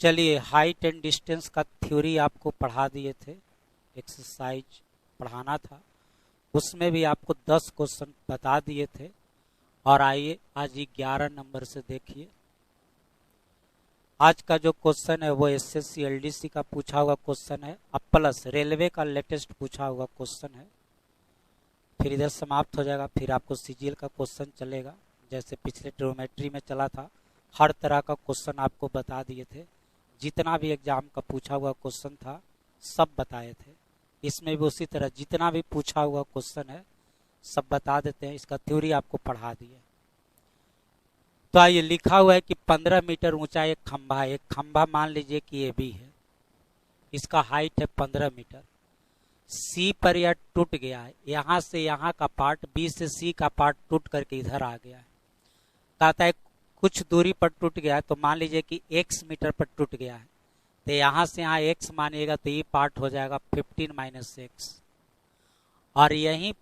चलिए, height and distance का theory आपको पढ़ा दिए थे, एक्सरसाइज पढ़ाना था, उसमें भी आपको 10 क्वेश्चन बता दिए थे। और आइए आज 11 नंबर से देखिए। आज का जो क्वेश्चन है वो एसएससी एलडीसी का पूछा हुआ क्वेश्चन है, अब प्लस रेलवे का लेटेस्ट पूछा हुआ क्वेश्चन है। फिर इधर समाप्त हो जाएगा, फिर आपको सीजीएल का क्वेश्चन चलेगा, जैसे पिछले ट्रिग्नोमेट्री में चला था। हर तरह का क्वेश्चन आपको बता दिए थे, जितना भी एग्जाम का पूछा हुआ क्वेश्चन था सब बताए थे। इसमें भी उसी तरह जितना भी पूछा हुआ क्वेश्चन है सब बता देते हैं, इसका थ्योरी आपको पढ़ा दिए। तो आइए, लिखा हुआ है कि 15 मीटर ऊंचा एक खंभा है। एक खंभा मान लीजिए कि ये भी है, इसका हाइट है 15 मीटर। सी पर यह टूट गया है, यहाँ से यहाँ का पार्ट, बी से सी का पार्ट टूट करके इधर आ गया है। कहता है कुछ दूरी पर टूट गया है, तो मान लीजिए कि x मीटर पर टूट गया है, तो यहाँ से यहाँ x मानिएगा तो ये पार्ट हो जाएगा 15 - x। और यही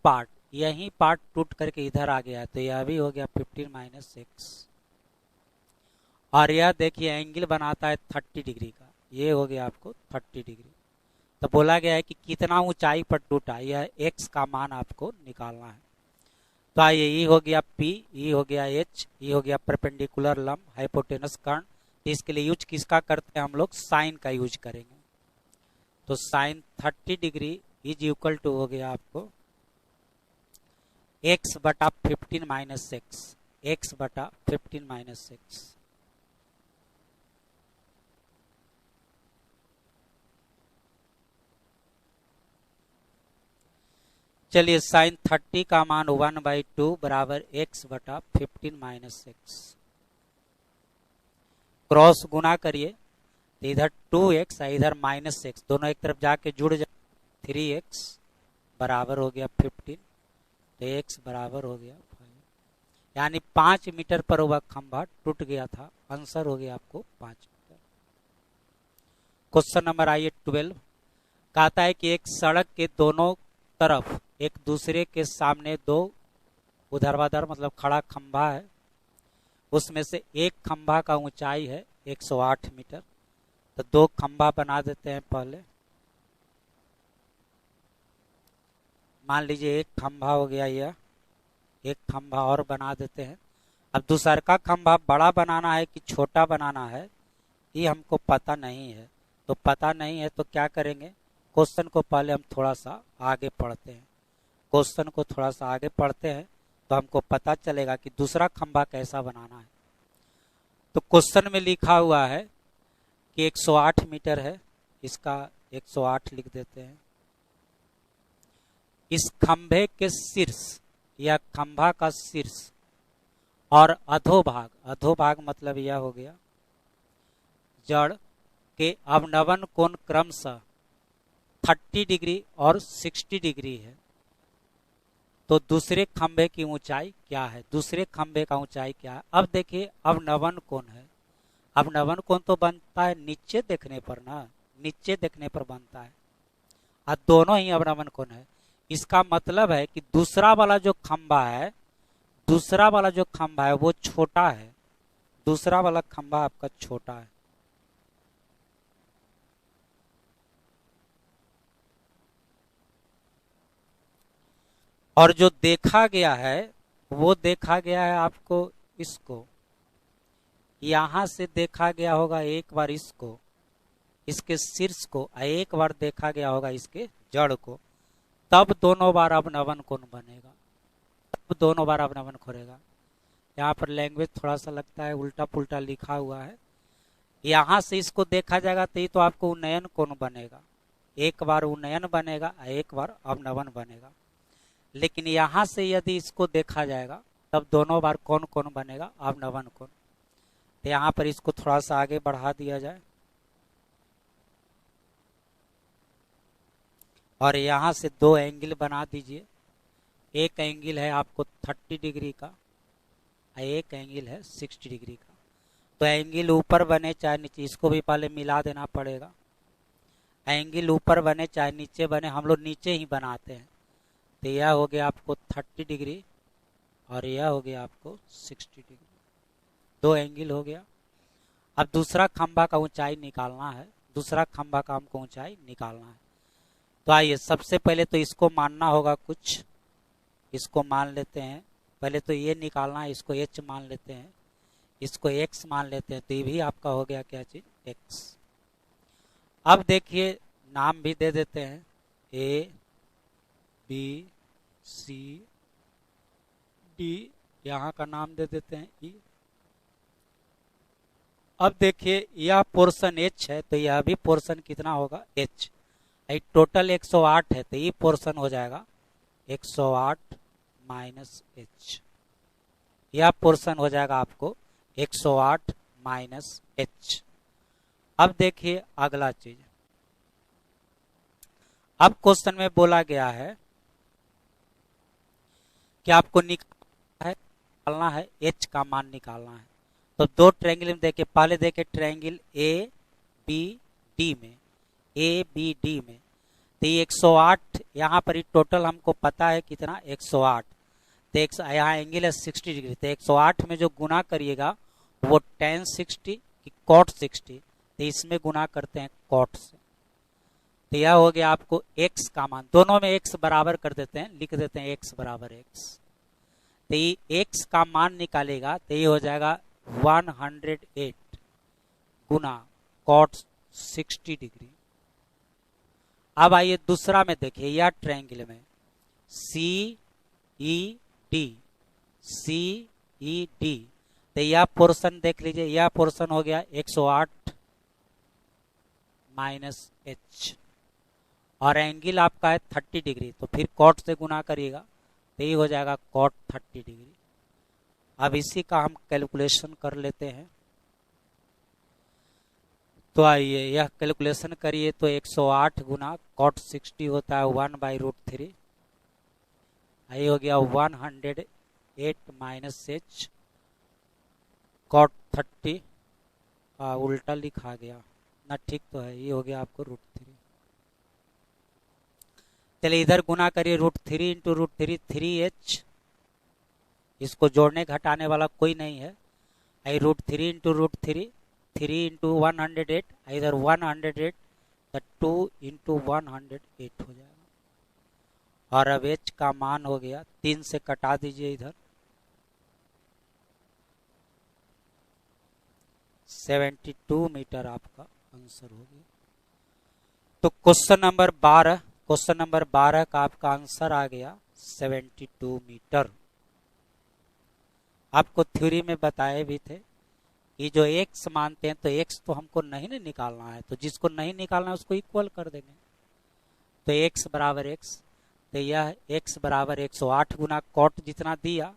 पार्ट टूट करके इधर आ गया है, तो यह भी हो गया 15 - x। और यह देखिए एंगल बनाता है 30 डिग्री का, ये हो गया आपको 30 डिग्री। तो बोला गया है कि कितना ऊंचाई पर टूटा, यह x का मान आपको निकालना है। तो आइए, ये हो गया P, ये हो गया H, ये हो गया परपेंडिकुलर लंब, हाइपोटेनस कर्ण। इसके लिए यूज किसका करते हैं हम लोग? साइन का यूज करेंगे। तो sine 30 degree is equal to हो गया आपको x बटा 15 - x, x बटा 15 - x। चलिए, साइन 30 का मान 1/2 बराबर x बटा 15 - x। क्रॉस गुना करिए तो इधर 2x है, इधर -x, दोनों एक तरफ जाके जुड़ जाए, 3x बराबर हो गया 15, तो x बराबर हो गया 5। यानी 5 मीटर पर वह खंभा टूट गया था। आंसर हो गया आपको 5 मीटर। क्वेश्चन नंबर आइए 12। कहता है कि एक सड़क के दोनों तरफ एक दूसरे के सामने दो ऊर्ध्वाधर मतलब खड़ा खंभा है, उसमें से एक खंभा का ऊंचाई है 108 मीटर। तो दो खंभा बना देते हैं। पहले मान लीजिए एक खंभा हो गया, यह एक खंभा और बना देते हैं। अब दूसरा का खंभा बड़ा बनाना है कि छोटा बनाना है, ये हमको पता नहीं है। तो पता नहीं है तो क्या करेंगे, क्वेश्चन को पहले हम थोड़ा सा आगे पढ़ते हैं। क्वेश्चन को थोड़ा सा आगे पढ़ते हैं तो हमको पता चलेगा कि दूसरा खंभा कैसा बनाना है। तो क्वेश्चन में लिखा हुआ है कि 108 मीटर है, इसका 108 लिख देते हैं। इस खंभे के शीर्ष या खंभा का शीर्ष और अधोभाग मतलब यह हो गया जड़ के अवनवन कोण क्रमशः 30 डिग्री और 60 डिग्री है। तो दूसरे खंभे की ऊंचाई क्या है? दूसरे खंभे का ऊंचाई क्या है? अब देखिए, अवनवन कोण है। अवनवन कोण तो बनता है नीचे देखने पर ना, नीचे देखने पर बनता है, और दोनों ही अवनवन कोण है। इसका मतलब है कि दूसरा वाला जो खंभा है वो छोटा है। दूसरा वाला खंभा आपका छोटा है। और जो देखा गया है वो देखा गया है आपको इसको, यहां से देखा गया होगा एक बार इसको, इसके शीर्ष को, एक बार देखा गया होगा इसके जड़ को, तब दोनों बार अवनवन कोण बनेगा, तब दोनों बार अवनवन खोरेगा। यहाँ पर लैंग्वेज थोड़ा सा लगता है उल्टा पुल्टा लिखा हुआ है। यहाँ से इसको देखा जाएगा तो ये तो आपको उन्नयन कोण बनेगा, एक बार उन्नयन बनेगा, एक बार अवनवन बनेगा। लेकिन यहाँ से यदि इसको देखा जाएगा तब दोनों बार कौन कौन बनेगा? अवनवन कोण। तो यहाँ पर इसको थोड़ा सा आगे बढ़ा दिया जाए और यहाँ से दो एंगल बना दीजिए। एक एंगल है आपको 30 डिग्री का, एक एंगल है 60 डिग्री का। तो एंगल ऊपर बने चाहे नीचे, इसको भी पहले मिला देना पड़ेगा। एंगल ऊपर बने चाहे नीचे बने, हम लोग नीचे ही बनाते हैं। तो यह हो गया आपको 30 डिग्री और यह हो गया आपको 60 डिग्री, दो एंगल हो गया। अब दूसरा खंभा का ऊंचाई निकालना है, दूसरा खंभा का हमको ऊंचाई निकालना है। तो आइए सबसे पहले तो इसको मानना होगा कुछ, इसको मान लेते हैं। पहले तो ये निकालना है, इसको h मान लेते हैं, इसको x मान लेते हैं। तो ये भी आपका हो गया क्या चीज, x। अब देखिए नाम भी दे देते हैं, a b c d, यहाँ का नाम दे देते हैं e। अब देखिए यह पोर्शन h है, तो यह भी पोर्शन कितना होगा, h। टोटल 108 है, तो ये पोर्शन हो जाएगा 108 माइनस h। यह पोर्शन हो जाएगा आपको 108 माइनस h। अब देखिए अगला चीज, अब क्वेश्चन में बोला गया है कि आपको निकालना है h का मान निकालना है। तो दो ट्रायंगल में देखे, पहले देखे ट्रायंगल ए बी डी में, ए बी डी में, तो ये 108 यहाँ पर ही टोटल हमको पता है कितना, 108। तो यहाँ एंगल है 60 डिग्री, तो 108 में जो गुना करिएगा वो tan 60 की cot 60, तो इसमें गुना करते हैं cot से। तो यह हो गया आपको x का मान, दोनों में x बराबर कर देते हैं, लिख देते हैं x बराबर x। तो ये x का मान निकालेगा तो ये हो जाएगा 108 गुना cot 60 डिग्री। अब आइए दूसरा में देखिए, यह ट्रायंगल में सी ई डी, तो यह पोर्शन देख लीजिए, यह पोर्शन हो गया 108 माइनस h, और एंगल आपका है 30 डिग्री, तो फिर cot से गुना करिएगा तो ये हो जाएगा cot 30 डिग्री। अब इसी का हम कैलकुलेशन कर लेते हैं। तो आइए यह कैलकुलेशन करिए, तो 108 गुना cot 60 होता है 1/√3, ये हो गया 108 माइनस h cot 30, उल्टा लिखा गया ना, ठीक तो है, ये हो गया आपको √3। चलिए इधर गुना करिए, √3 इंटू √3 3h, इसको जोड़ने घटाने वाला कोई नहीं है, आई √3 इंटू √3 3 इंटू 108, इधर 108 तो 2 इंटू 108 हो जाएगा। और अब h का मान हो गया, 3 से कटा दीजिए इधर, 72 मीटर आपका आंसर हो गया। तो क्वेश्चन नंबर 12 का आपका आंसर आ गया 72 मीटर। आपको थ्योरी में बताए भी थे कि जो x मानते हैं तो x तो हमको नहीं ना निकालना है, तो जिसको नहीं निकालना है उसको इक्वल कर देंगे। तो x बराबर x, तो यह x बराबर 108 गुना cot जितना दिया,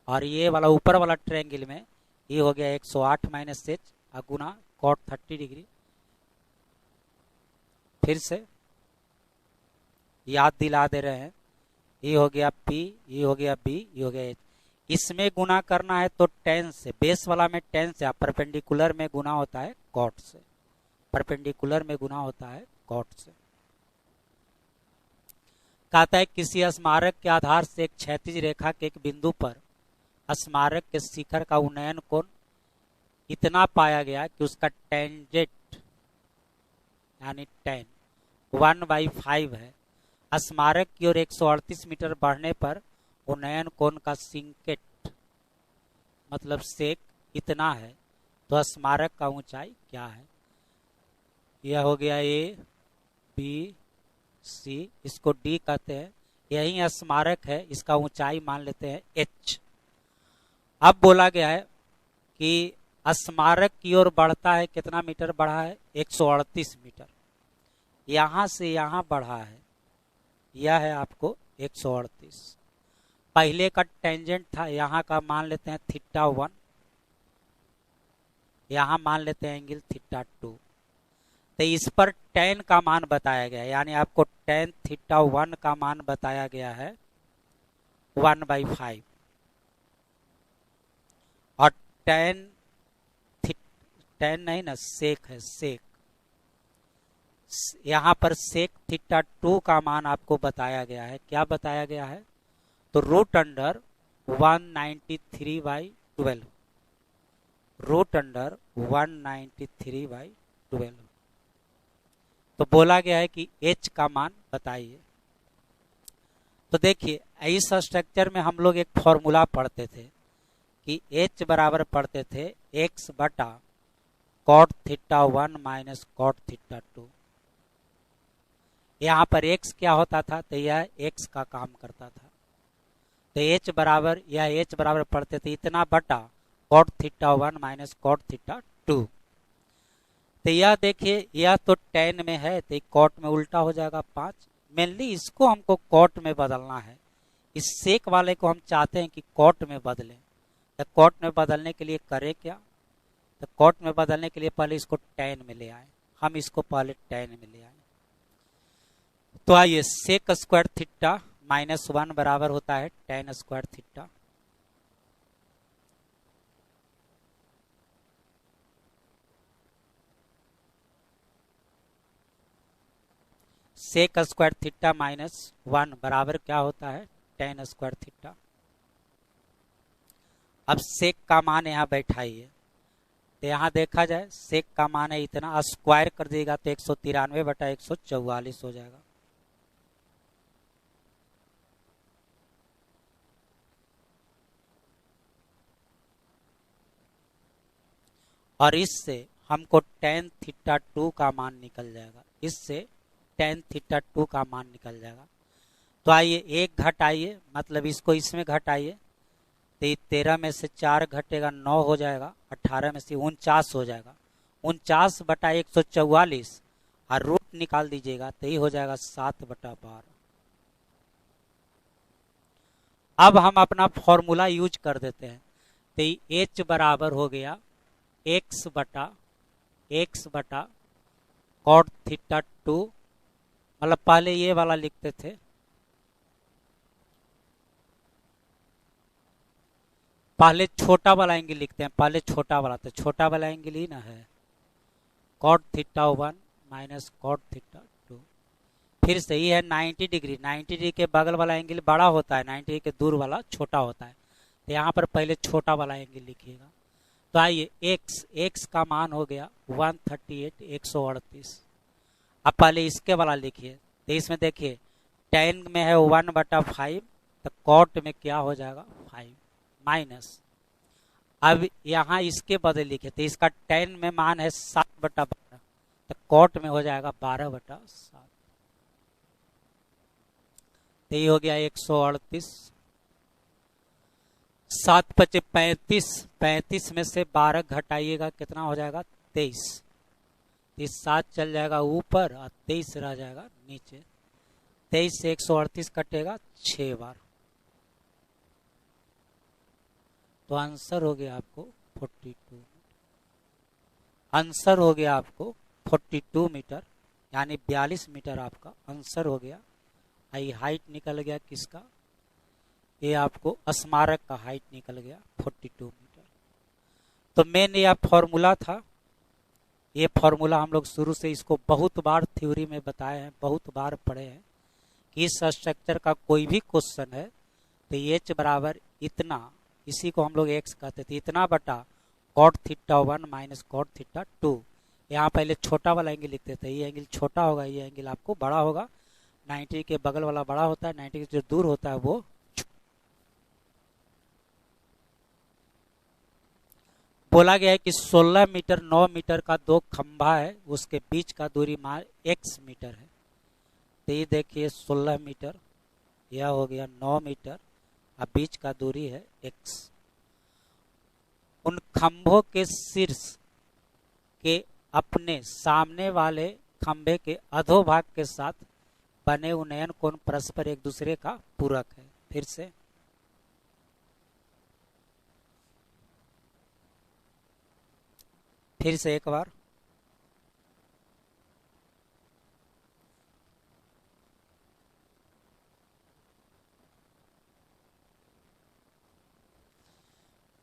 और ये वाला ऊपर वाला ट्रायंगल में ये हो गया 108 माइनस h गुना cot 30 डिग्री। फिर से याद दिला दे रहे हैं, ये हो गया p, ये हो गया b, ये हो गया h। इसमें गुना करना है तो tan से, बेस वाला में tan से, परपेंडिकुलर में गुना होता है cot से, परपेंडिकुलर में गुना होता है cot से। कहता है किसी स्मारक के आधार से एक क्षैतिज रेखा के एक बिंदु पर स्मारक के शिखर का उन्नयन कोण इतना पाया गया कि उसका टेंजेंट यानी tan 1/5 है। स्मारक की ओर 138 मीटर बढ़ने पर उन्नयन कोण का सिंकेट मतलब सेक इतना है, तो स्मारक का ऊंचाई क्या है। यह हो गया A B C, इसको D कहते हैं, यही स्मारक है, इसका ऊंचाई मान लेते हैं h। अब बोला गया है कि स्मारक की ओर बढ़ता है, कितना मीटर बढ़ा है, 138 मीटर, यहां से यहां बढ़ा है, यह है आपको 138। पहले का टेंजेंट था, यहाँ का मान लेते हैं θ1, यहाँ मान लेते हैं एंगल θ2। तो इस पर tan का मान बताया गया है, यानी आपको tan θ1 का मान बताया गया है 1/5, और tan नहीं ना, सेक है, सेक, यहाँ पर सेक θ2 का मान आपको बताया गया है। क्या बताया गया है, तो √193/12, √193/12 193/12। तो बोला गया है कि h का मान बताइए। तो देखिए इस स्ट्रक्चर में हम लोग एक फॉर्मूला पढ़ते थे कि h बराबर पढ़ते थे x बटा cot theta 1 minus cot theta 2। यहाँ पर x क्या होता था, तो यह x का काम करता था। तो h बराबर पढ़ते थे इतना बटा cot theta 1 minus cot theta 2। तो यह देखिए यह तो tan में है, तो cot में उल्टा हो जाएगा 5। मेनली इसको हमको कॉट में बदलना है। इस सेक वाले को हम चाहते हैं कि कॉट में बदलें। तो कॉट में बदलने के लिए करें क्या, तो कॉट में बदलने के लिए पहले इसको टैन में ले आए। हम इसको पहले टैन में ले आए। तो आइए सेक स्क्वायर थीटा -1 बराबर होता है tan square theta. Sec square theta -1 बराबर क्या होता है टैन स्क्वायर थीटा। अब सेक का मान यहाँ बैठाइए, तो यहाँ देखा जाए सेक का मान है इतना, स्क्वायर कर देगा तो 193/144 हो जाएगा। और इससे हमको tan थीटा 2 का मान निकल जाएगा। इससे tan थीटा 2 का मान निकल जाएगा। तो आइए एक घटाइए, मतलब इसको इसमें घटाइए, तो 13 में से 4 घटेगा 9 हो जाएगा, 18 में से 49 हो जाएगा। 49/144 और रूट निकाल दीजिएगा तो ये हो जाएगा 7/12। अब हम अपना फॉर्मूला यूज कर देते हैं। तो h बराबर हो गया x बटा cot थीटा 2, मतलब पहले ये वाला लिखते थे, पहले छोटा वाला एंगल लिखते हैं, पहले छोटा वाला, तो छोटा वाला एंगल ही ना है cot theta 1 minus cot theta 2। फिर से ये है 90 डिग्री, 90 डिग्री के बगल वाला एंगल बड़ा होता है, 90 डिग्री के दूर वाला छोटा होता है। तो यहाँ पर पहले छोटा वाला एंगल लिखिएगा। तो आइए x का मान हो गया 138 अब पहले इसके वाला लिखिए। तो इसमें देखिए tan में है 1/5, तो cot में क्या हो जाएगा 5 माइनस, अब यहाँ इसके बदले लिखे तो इसका tan में मान है 7/12, तो cot में हो जाएगा 12/7। तो ये हो गया 138। 7×5 = 35 में से 12 घटाइएगा कितना हो जाएगा 23। 7 चल जाएगा ऊपर और 23 रह जाएगा नीचे। 23 से 138 कटेगा 6 बार। तो आंसर हो गया आपको 42। आंसर हो गया आपको 42 मीटर, यानी 42 मीटर आपका आंसर हो गया। आई हाइट निकल गया किसका, ये आपको स्मारक का हाइट निकल गया 42 मीटर। तो मेन यह फॉर्मूला था। ये फॉर्मूला हम लोग शुरू से इसको बहुत बार थ्योरी में बताए हैं, बहुत बार पढ़े हैं कि इस स्ट्रक्चर का कोई भी क्वेश्चन है तो h बराबर इतना, इसी को हम लोग x कहते थे, इतना बटा cot theta 1 minus cot theta 2। यहाँ पहले छोटा वाला एंगल लिखते थे, ये एंगल छोटा होगा, ये एंगल आपको बड़ा होगा। 90 के बगल वाला बड़ा होता है, 90 के जो दूर होता है वो। बोला गया है कि 16 मीटर 9 मीटर का दो खंभा है, उसके बीच का दूरी मान x मीटर है। तो ये देखिए 16 मीटर, यह हो गया 9 मीटर, अब बीच का दूरी है x। उन खंभों के शीर्ष के अपने सामने वाले खंभे के अधोभाग के साथ बने उन्नयन कोण परस्पर एक दूसरे का पूरक है। फिर से एक बार,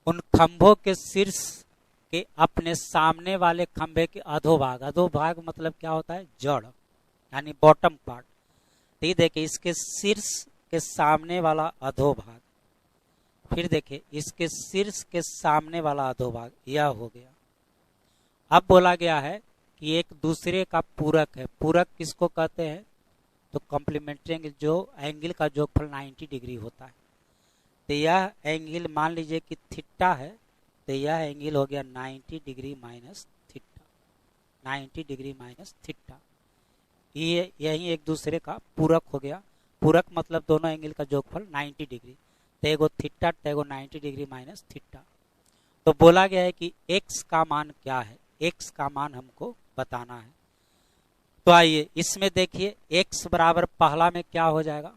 उन खंभों के शीर्ष के अपने सामने वाले खंभे के अधोभाग, अधोभाग मतलब क्या होता है जड़, यानी बॉटम पार्ट। तो देखिए इसके शीर्ष के सामने वाला अधोभाग, फिर देखिए इसके शीर्ष के सामने वाला अधोभाग, यह हो गया। अब बोला गया है कि एक दूसरे का पूरक है। पूरक किसको कहते हैं? तो कॉम्प्लीमेंट्री एंगल, जो एंगल का जोगफल 90 डिग्री होता है। तो यह एंगल मान लीजिए कि थीटा है, तो यह एंगल हो गया 90 degree minus theta, 90 degree minus theta. ये यही एक दूसरे का पूरक हो गया। पूरक मतलब दोनों एंगल का जोगफल 90 डिग्री, तो एगो थीटा तो एगो 90 डिग्री माइनस थीटा। तो बोला गया है कि x का मान क्या है, x का मान हमको बताना है। तो आइए इसमें देखिए x बराबर पहला में क्या हो जाएगा,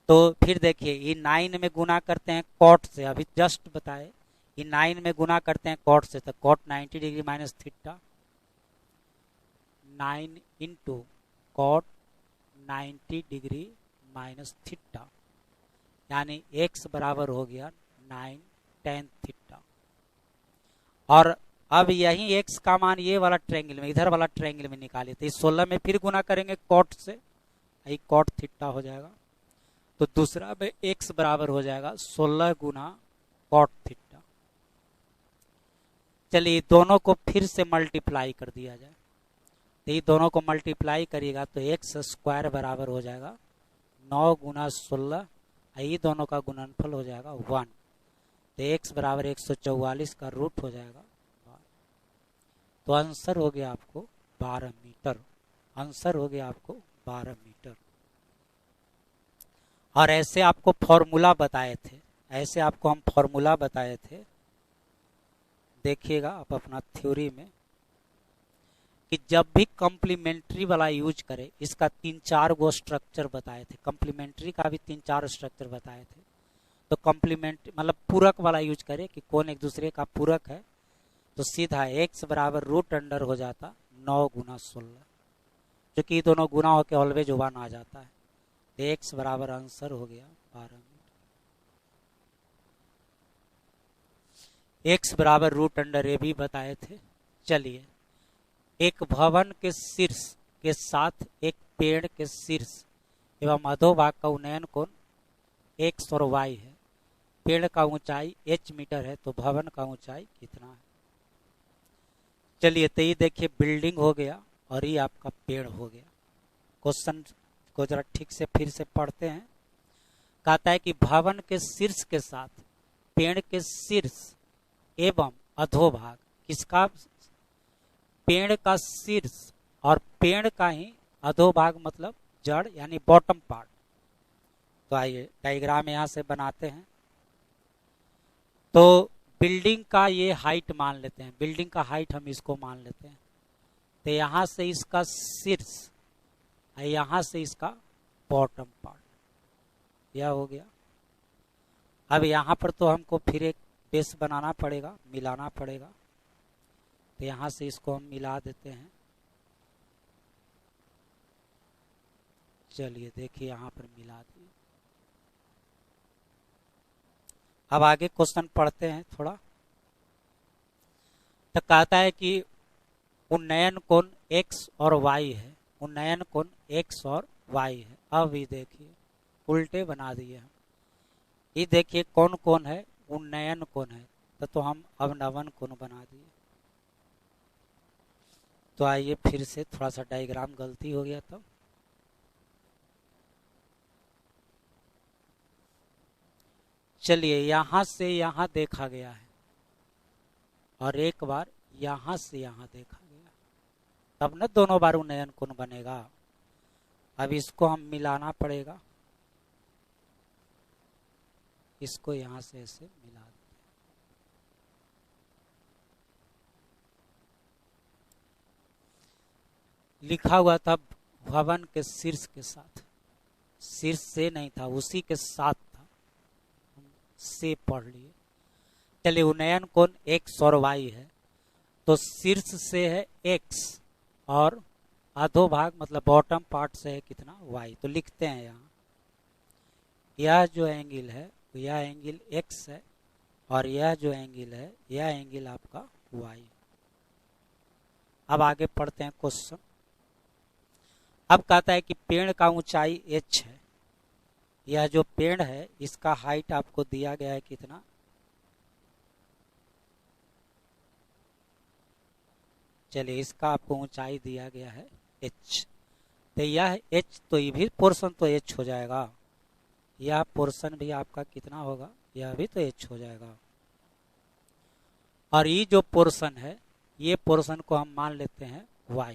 तो फिर देखिए ये 9 में गुना करते हैं कॉट से, अभी जस्ट बताए ये 9 में गुना करते हैं कॉट से, तो cot 90 degree minus theta, 9 into cot 90 degree minus theta, यानी x बराबर हो गया 9 tan थीटा। और अब यही x का मान ये वाला ट्रायंगल में, इधर वाला ट्रायंगल में निकाले, तो इस 16 में फिर गुना करेंगे कॉट से, यही कॉट थीटा हो जाएगा। तो दूसरा में x बराबर हो जाएगा 16 गुना कॉट थीटा। चलिए दोनों को फिर से मल्टीप्लाई कर दिया जाए, तो ये दोनों को मल्टीप्लाई करिएगा तो एक्स स्क्वायर बराबर हो जाएगा 9 गुना 16, ये दोनों का गुणनफल हो जाएगा 1, तो x बराबर 144 का रूट हो जाएगा। तो आंसर हो गया आपको 12 मीटर, आंसर हो गया आपको 12 मीटर। और ऐसे आपको फॉर्मूला बताए थे, ऐसे आपको हम फॉर्मूला बताए थे, देखिएगा आप अपना थ्योरी में, कि जब भी कॉम्प्लीमेंट्री वाला यूज करें, इसका 3-4 गो स्ट्रक्चर बताए थे, कॉम्प्लीमेंट्री का भी 3-4 स्ट्रक्चर बताए थे। तो कॉम्प्लीमेंट्री मतलब पूरक वाला यूज करें कि कौन एक दूसरे का पूरक है, तो सीधा x बराबर रूट अंडर हो जाता 9 गुना 16, जो कि दोनों गुना होकर ऑलवेज 1 आ जाता है, तो x बराबर आंसर हो गया 12 मीटर। x बराबर रूट अंडर ए भी बताए थे। चलिए एक भवन के शीर्ष के साथ एक पेड़ के शीर्ष एवं अधोभाग का उन्नयन कोण x और y है। पेड़ का ऊंचाई h मीटर है, तो भवन का ऊंचाई कितना है? चलिए तो ये देखिए बिल्डिंग हो गया और ये आपका पेड़ हो गया। क्वेश्चन को जरा ठीक से फिर से पढ़ते हैं। कहता है कि भवन के शीर्ष के साथ पेड़ के शीर्ष एवं अधोभाग, किसका? पेड़ का शीर्ष और पेड़ का ही अधोभाग मतलब जड़ यानी बॉटम पार्ट। तो आइए डायग्राम यहां से बनाते हैं। तो बिल्डिंग का ये हाइट मान लेते हैं, बिल्डिंग का हाइट हम इसको मान लेते हैं, तो यहां से इसका शीर्ष, यहां से इसका बॉटम पार्ट, यह हो गया। अब यहां पर तो हमको फिर एक बेस बनाना पड़ेगा, मिलाना पड़ेगा, तो यहां से इसको हम मिला देते हैं। चलिए देखिए यहां पर मिला दिए। अब आगे क्वेश्चन पढ़ते हैं थोड़ा। तो कहता है कि उन्नयन कोण x और y है, उन्नयन कोण x और y है। अब ये देखिए उल्टे बना दिए हम, ये देखिए कौन कौन है? उन्नयन कोण है, तो हम अवनवन कोण बना दिए। तो आइए फिर से थोड़ा सा डायग्राम गलती हो गया तो चलिए यहां से यहां देखा गया है और एक बार यहां से यहां देखा गया, तब न दोनों बार उन्नयन कोण बनेगा। अब इसको हम मिलाना पड़ेगा, इसको यहां से ऐसे मिला देते हैं। लिखा हुआ था भवन के शीर्ष के साथ, शीर्ष से नहीं था, उसी के साथ था, से पढ़ लिए। चलिए उन्नयन कोण x और y है, तो शीर्ष से है x और अधोभाग मतलब बॉटम पार्ट से है कितना? y। तो लिखते हैं यहाँ, यह जो एंगल है यह एंगल x है और यह जो एंगल है यह एंगल आपका y। अब आगे पढ़ते हैं क्वेश्चन। अब कहता है कि पेड़ का ऊंचाई h है, यह जो पेड़ है इसका हाइट आपको दिया गया है कितना? चलिए इसका आपको ऊंचाई दिया गया है h, तो यह h, तो ये भी पोर्शन तो h हो जाएगा, यह पोर्शन भी आपका कितना होगा, यह भी तो h हो जाएगा। और ये जो पोर्शन है, ये पोर्शन को हम मान लेते हैं y,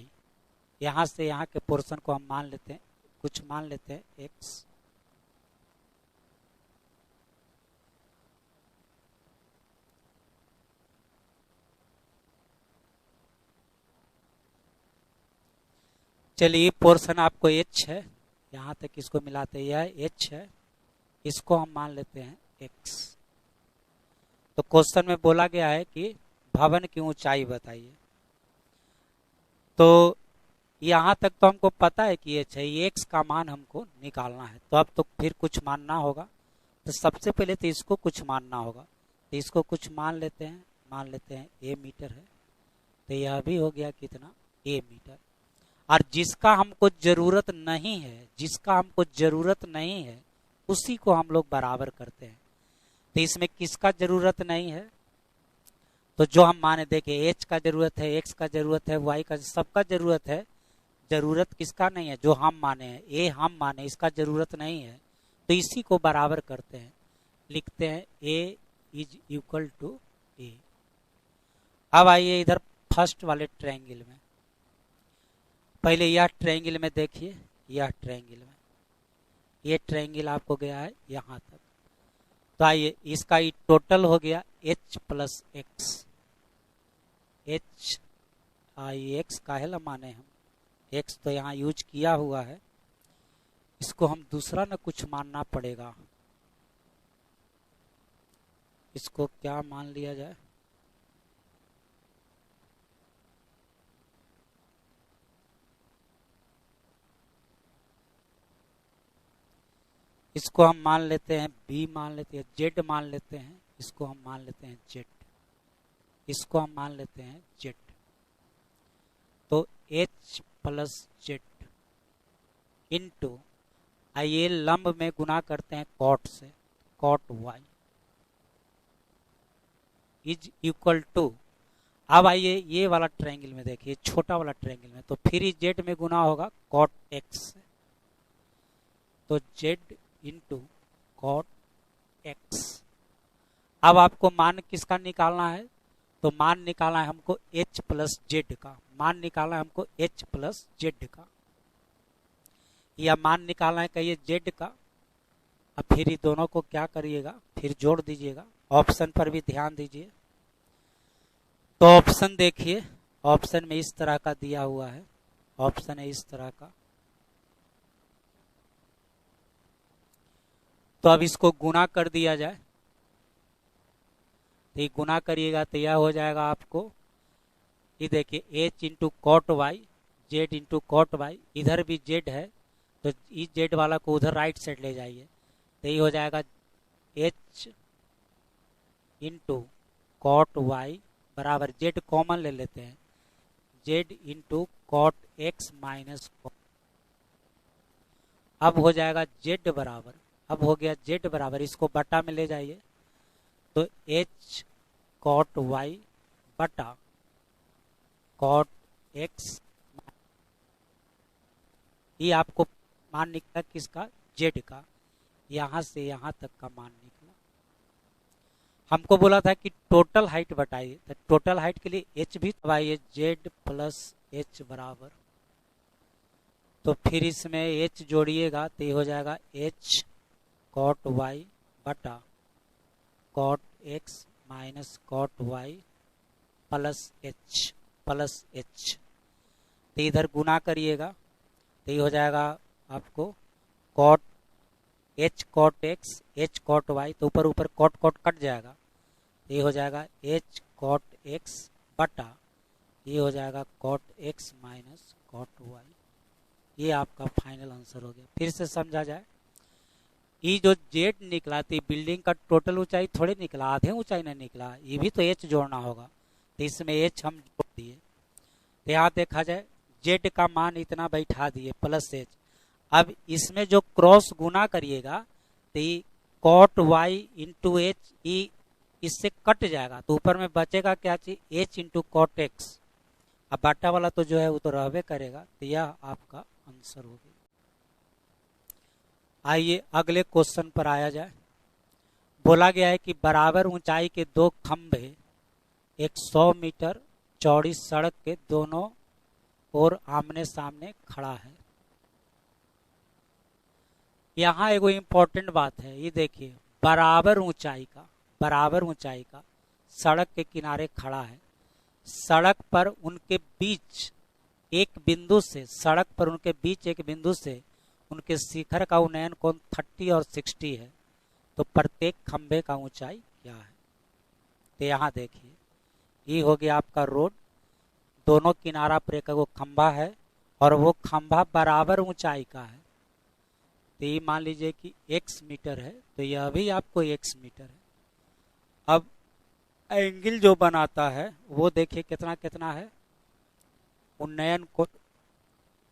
यहाँ से यहाँ के पोर्शन को हम मान लेते हैं, कुछ मान लेते हैं x, चलिए पोर्शन आपको h है, यहाँ तक इसको मिलाते हैं, यह h है, इसको हम मान लेते हैं x। तो क्वेश्चन में बोला गया है कि भवन की ऊंचाई बताइए, तो यहाँ तक तो हमको पता है कि h है, ये x का मान हमको निकालना है, तो अब तो फिर कुछ मानना होगा, तो सबसे पहले तो इसको कुछ मानना होगा, तो इसको कुछ मान लेते हैं, मान लेते हैं a मीटर है, तो यह भी हो गया कितना, a मीटर। और जिसका हमको जरूरत नहीं है, जिसका हमको जरूरत नहीं है उसी को हम लोग बराबर करते हैं, तो इसमें किसका जरूरत नहीं है, तो जो हम माने देखिए h का जरूरत है, x का जरूरत है, y का, सबका जरूरत है, जरूरत किसका नहीं है, जो हम माने हैं, a हम माने, इसका जरूरत नहीं है, तो इसी को बराबर करते हैं, लिखते हैं a is equal to a। अब आइए इधर फर्स्ट वाले ट्रायंगल में, पहले यह ट्रायंगल में देखिए, यह ट्रायंगल में, ये ट्रायंगल आपको गया है यहाँ तक, तो आइए इसका ये टोटल हो गया h प्लस एक्स, h आई x काहेला माने हम, x तो यहाँ यूज किया हुआ है, इसको हम दूसरा न कुछ मानना पड़ेगा, इसको क्या मान लिया जाए, इसको हम मान लेते हैं b, मान लेते हैं z, मान लेते हैं, इसको हम मान लेते हैं z, इसको हम मान लेते हैं z, तो h प्लस z इंटू आइए लंब में गुना करते हैं कॉट से, cot y is equal to, अब आइए ये वाला ट्रायंगल में देखिए, छोटा वाला ट्रायंगल में, तो फिर z में गुना होगा कॉट x से, तो z इंटू कॉट x। अब आपको मान किसका निकालना है, तो मान निकालना है हमको h प्लस जेड का, मान निकालना है हमको h प्लस जेड का, या मान निकालना है कहिए z का। अब फिर ये दोनों को क्या करिएगा, फिर जोड़ दीजिएगा, ऑप्शन पर भी ध्यान दीजिए, तो ऑप्शन देखिए, ऑप्शन में इस तरह का दिया हुआ है, ऑप्शन है इस तरह का, तो अब इसको गुना कर दिया जाए, तो ये गुना करिएगा तो यह हो जाएगा आपको, ये देखिए h into cot Y, Z into cot Y, इधर भी जेड है, तो इस जेड वाला को उधर राइट साइड ले जाइए, तो ये हो जाएगा h इंटू कॉट वाई बराबर जेड कॉमन ले लेते हैं, Z into cot X minus, अब हो जाएगा जेड बराबर, अब हो गया जेड बराबर, इसको बटा में ले जाइए, तो h कॉट वाई बटा कॉट एक्स, ये आपको मान निकला किसका, जेड का, यहां से यहां तक का मान निकला। हमको बोला था कि टोटल हाइट बताइए, तो टोटल हाइट के लिए h भी दबाइए, जेड प्लस h बराबर, तो फिर इसमें h जोड़िएगा तो ये हो जाएगा h कॉट y बटा cot x minus cot y plus h, plus h, तो इधर गुना करिएगा तो ये हो जाएगा आपको cot h cot x, h cot y, तो ऊपर ऊपर कॉट कॉट कट जाएगा, ये हो जाएगा h कॉट x बटा ये हो जाएगा cot x minus cot y, ये आपका फाइनल आंसर हो गया। फिर से समझा जाए, ये जो जेड निकला थी बिल्डिंग का टोटल ऊंचाई थोड़ी निकला, आधे ऊंचाई नहीं निकला, ये भी तो h जोड़ना होगा, तो इसमें h हम जोड़ दिए, तो यहाँ देखा जाए जेड का मान इतना बैठा दिए प्लस h, अब इसमें जो क्रॉस गुना करिएगा तो ये कॉट y इंटू एच, ये इससे कट जाएगा, तो ऊपर में बचेगा क्या चीज, h इंटू कॉट एक्स, अब बाटा वाला तो जो है वो तो रहबे करेगा, तो यह आपका आंसर होगी। आइए अगले क्वेश्चन पर आया जाए। बोला गया है कि बराबर ऊंचाई के दो खंभे एक 100 मीटर चौड़ी सड़क के दोनों ओर आमने सामने खड़ा है। यहाँ एगो इम्पोर्टेंट बात है, ये देखिए, बराबर ऊंचाई का सड़क के किनारे खड़ा है। सड़क पर उनके बीच एक बिंदु से उनके शिखर का उन्नयन कोण 30 और 60 है। तो प्रत्येक खंभे का ऊंचाई क्या है? तो यहाँ देखिए, ये हो गया आपका रोड, दोनों किनारा पर एक खंभा है और वो खंभा बराबर ऊंचाई का है। तो ये मान लीजिए कि x मीटर है, तो यह भी आपको x मीटर है। अब एंगल जो बनाता है वो देखिए कितना कितना है, उन्नयन कोण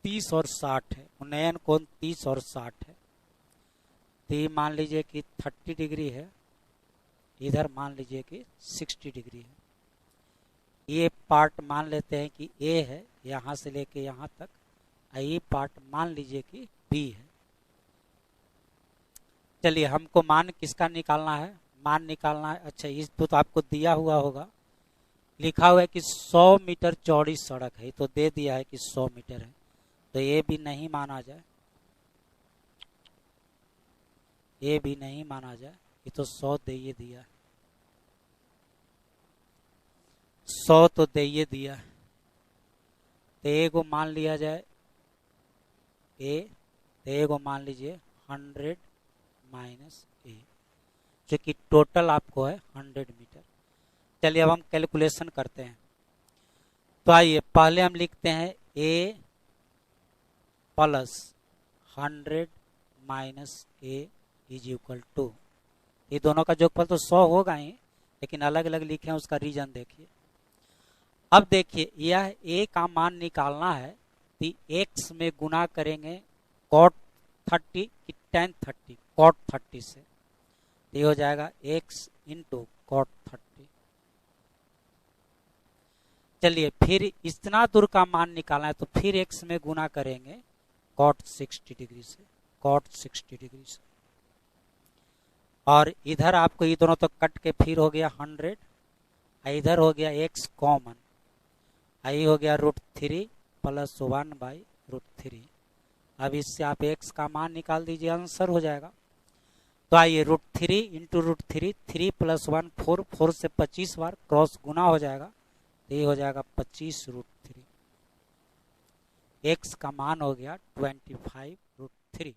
30 और 60 है। उन्नयन कोण 30 और 60 है। तो ये मान लीजिए कि 30 डिग्री है, इधर मान लीजिए कि 60 डिग्री है। ये पार्ट मान लेते हैं कि A है, यहाँ से लेके यहाँ तक। ये पार्ट मान लीजिए कि B है। चलिए, हमको मान किसका निकालना है? मान निकालना है, अच्छा इस तो आपको दिया हुआ होगा, लिखा हुआ है कि 100 मीटर चौड़ी सड़क है, तो दे दिया है कि 100 मीटर है। तो ये भी नहीं माना जाए, ये भी नहीं माना जाए, ये तो 100 दे ये दिया है, 100 तो दे ये दिया है। तो ए को मान लिया जाए ए, तो ए को मान लीजिए 100 माइनस ए, जो कि टोटल आपको है 100 मीटर। चलिए अब हम कैलकुलेशन करते हैं। तो आइए पहले हम लिखते हैं A plus 100 minus A is equal to, ये दोनों का जोगफल तो 100 होगा ही, लेकिन अलग अलग लिखे हैं, उसका रीजन देखिए। अब देखिए, यह ए का मान निकालना है, तो एक्स में गुना करेंगे cot 30 की tan 30, cot 30 से, ये हो जाएगा x इंटू cot 30। चलिए फिर इतना दूर का मान निकालना है, तो फिर x में गुना करेंगे cot 60 डिग्री से, cot 60 डिग्री से। और इधर आपको ये दोनों तो कट के फिर हो गया 100, इधर हो गया x कॉमन, आई हो गया √3 प्लस 1/√3। अब इससे आप x का मान निकाल दीजिए, आंसर हो जाएगा। तो आइए √3 इंटू √3, 3 + 1 4, 4 से 25 बार क्रॉस गुना हो जाएगा, तो ये हो जाएगा 25√3। x का मान हो गया 25√3।